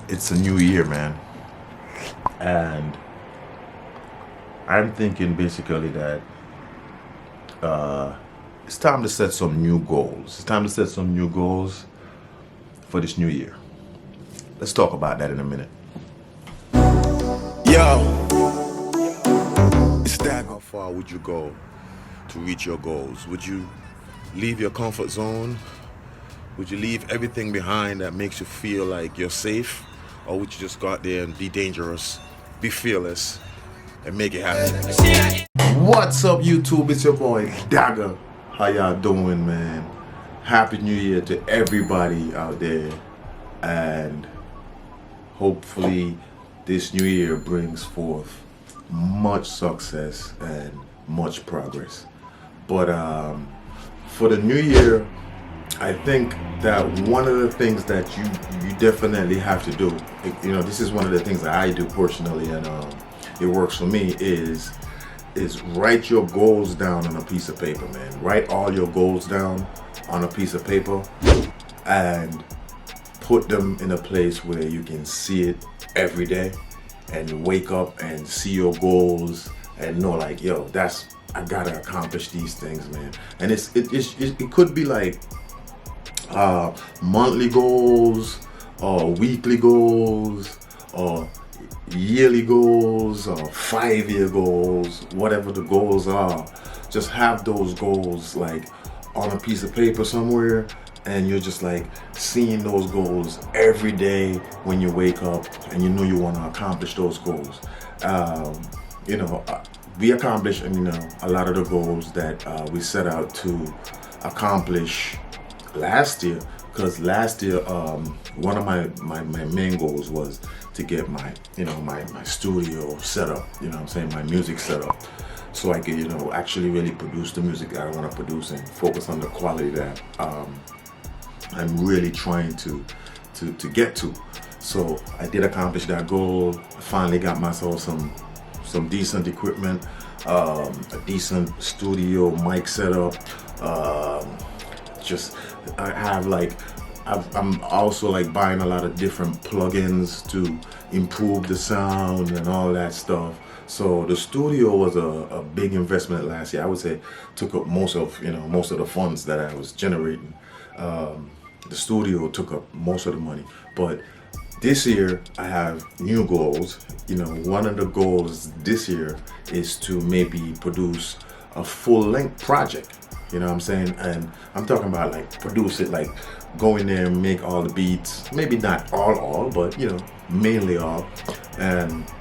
it's a new year, man, and I'm thinking basically that uh, it's time to set some new goals. It's time to set some new goals for this new year. Let's talk about that in a minute. Yo, it's that. How far would you go to reach your goals? Would you leave your comfort zone? Would you leave everything behind that makes you feel like you're safe? Or would you just go out there and be dangerous, be fearless, and make it happen? What's up, YouTube? It's your boy Dagger. How y'all doing, man? Happy New Year to everybody out there, and hopefully this new year brings forth much success and much progress. But for the new year, I think that one of the things that you definitely have to do, this is one of the things that I do personally, and it works for me, is write your goals down on a piece of paper, man. Write all your goals down on a piece of paper and put them in a place where you can see it every day and wake up and see your goals and know, like, yo, I gotta accomplish these things, man. And it could be like monthly goals or weekly goals or yearly goals or 5-year goals, whatever the goals are. Just have those goals like on a piece of paper somewhere, and you're just like seeing those goals every day when you wake up, and you know you want to accomplish those goals. We accomplished a lot of the goals that we set out to accomplish last year, because last year one of my main goals was to get my studio set up, my music set up, so I could actually really produce the music that I want to produce and focus on the quality that I'm really trying to get to. So I did accomplish that goal. I finally got myself some decent equipment, a decent studio mic setup. I'm also like buying a lot of different plugins to improve the sound and all that stuff. So the studio was a big investment last year. I would say took up most of the funds that I was generating. The studio took up most of the money, but this year I have new goals. One of the goals this year is to maybe produce a full-length project. You know what I'm saying? And I'm talking about like produce it, like go in there and make all the beats, maybe not all, but mainly all, and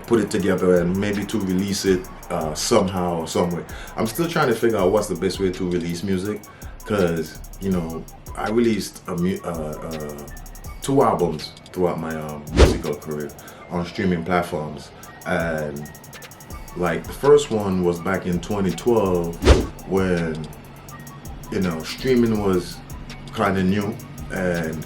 put it together and maybe to release it somehow, some way. I'm still trying to figure out what's the best way to release music, because I released 2 albums throughout my musical career on streaming platforms, and like the first one was back in 2012 when streaming was kind of new, and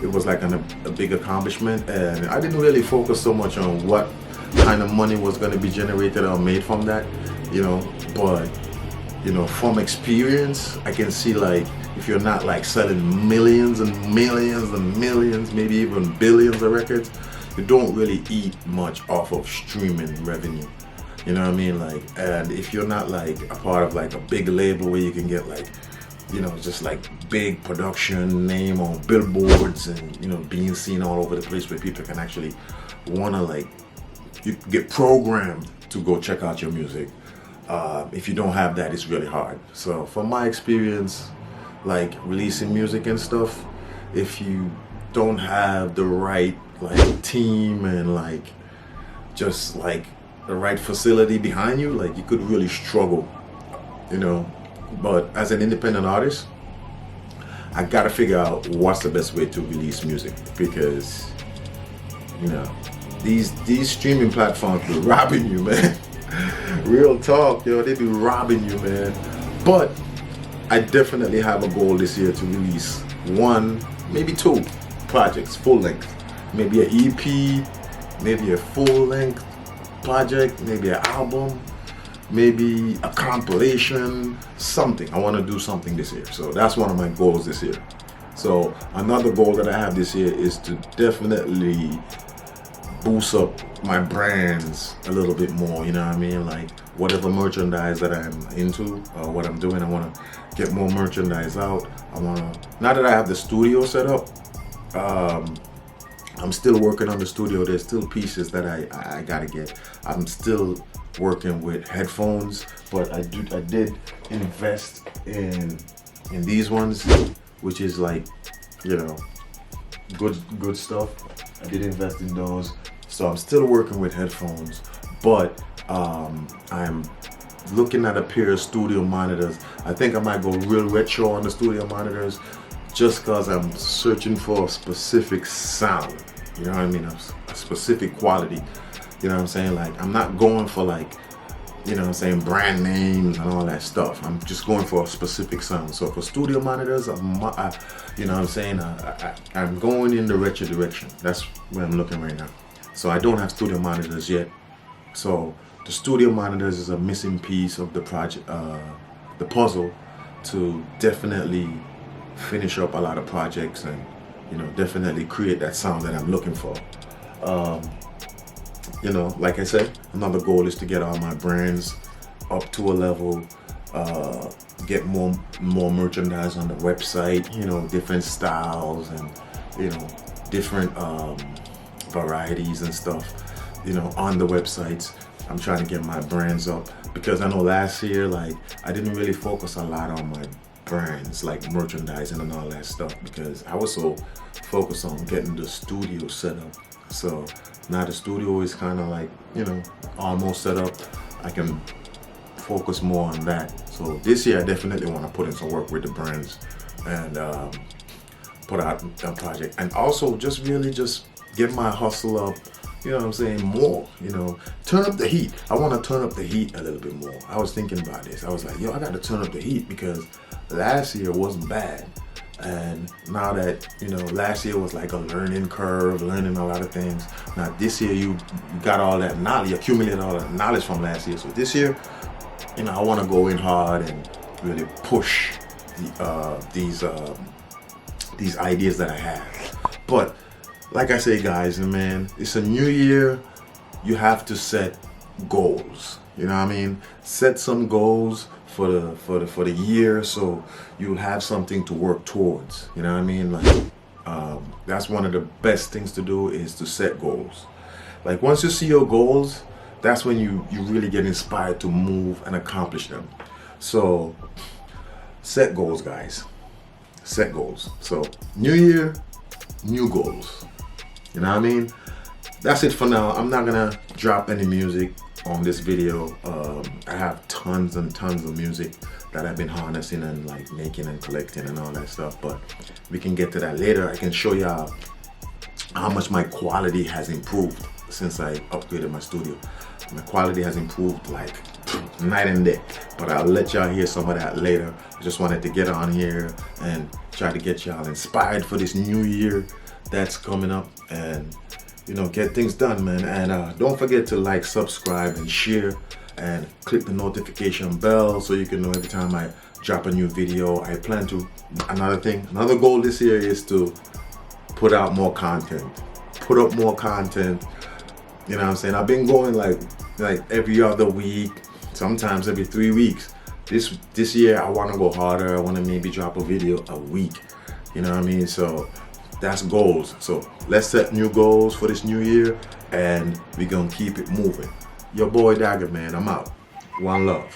it was like a big accomplishment, and I didn't really focus so much on what kind of money was going to be generated or made from that, but from experience I can see, like, if you're not like selling millions and millions and millions, maybe even billions of records, you don't really eat much off of streaming revenue. You know what I mean? Like, and if you're not like a part of like a big label where you can get like, just like big production name on billboards and, being seen all over the place where people can actually wanna, like, you get programmed to go check out your music. If you don't have that, it's really hard. So from my experience, like releasing music and stuff, if you don't have the right like team and like just like the right facility behind you, like, you could really struggle, but as an independent artist, I gotta figure out what's the best way to release music, because these streaming platforms be robbing you, man. Real talk, they be robbing you, man. But I definitely have a goal this year to release 1, maybe 2 projects, full length, maybe an EP, maybe a full length project, maybe an album, maybe a compilation, something. I want to do something this year. So that's one of my goals this year. So another goal that I have this year is to definitely boost up my brands a little bit more, you know what I mean? Like whatever merchandise that I'm into or what I'm doing, I want to get more merchandise out. I want to, now that I have the studio set up, I'm still working on the studio. There's still pieces that I gotta get. I'm still working with headphones, but I did invest in these ones, which is like, you know, good stuff. I did invest in those, so I'm still working with headphones, but I'm looking at a pair of studio monitors. I think I might go real retro on the studio monitors, just cause I'm searching for a specific sound. You know what I mean? A specific quality. You know what I'm saying? Like I'm not going for like, you know what I'm saying, brand names and all that stuff. I'm just going for a specific sound. So for studio monitors, you know what I'm saying, I'm going in the retro direction. That's where I'm looking right now. So I don't have studio monitors yet. So the studio monitors is a missing piece of the project, the puzzle, to definitely finish up a lot of projects and, you know, definitely create that sound that I'm looking for. You know, like I said, another goal is to get all my brands up to a level, get more merchandise on the website, you know, different styles and, you know, different varieties and stuff, you know, on the websites. I'm trying to get my brands up because I know last year, like, I didn't really focus a lot on my brands, like merchandising and all that stuff, because I was so focused on getting the studio set up. So now the studio is kind of like, you know, almost set up. I can focus more on that. So this year I definitely want to put in some work with the brands and put out a project, and also just really just get my hustle up, you know what I'm saying, more, you know, turn up the heat. I want to turn up the heat a little bit more. I was thinking about this. I was like, yo, I got to turn up the heat because last year wasn't bad. And now that, you know, last year was like a learning curve, learning a lot of things. Now this year you got all that knowledge, accumulated all that knowledge from last year. So this year, you know, I want to go in hard and really push these ideas that I have. But like I say, guys, man, it's a new year. You have to set goals. You know what I mean? Set some goals for the year, so you'll have something to work towards. You know what I mean? Like that's one of the best things to do, is to set goals. Like once you see your goals, that's when you really get inspired to move and accomplish them. So set goals, guys. Set goals. So new year, new goals. You know what I mean? That's it for now. I'm not gonna drop any music on this video. I have tons and tons of music that I've been harnessing and like making and collecting and all that stuff, but we can get to that later. I can show y'all how much my quality has improved since I upgraded my studio. My quality has improved like night and day, but I'll let y'all hear some of that later. I just wanted to get on here and try to get y'all inspired for this new year that's coming up, and you know, get things done, man. And don't forget to like, subscribe, and share, and click the notification bell so you can know every time I drop a new video. I plan to, another goal this year is to put out more content, put up more content. You know what I'm saying? I've been going like every other week, sometimes every 3 weeks. This year I want to go harder. I want to maybe drop a video a week. You know what I mean? So that's goals. So let's set new goals for this new year, and we're gonna keep it moving. Your boy Dagger, man. I'm out. One love.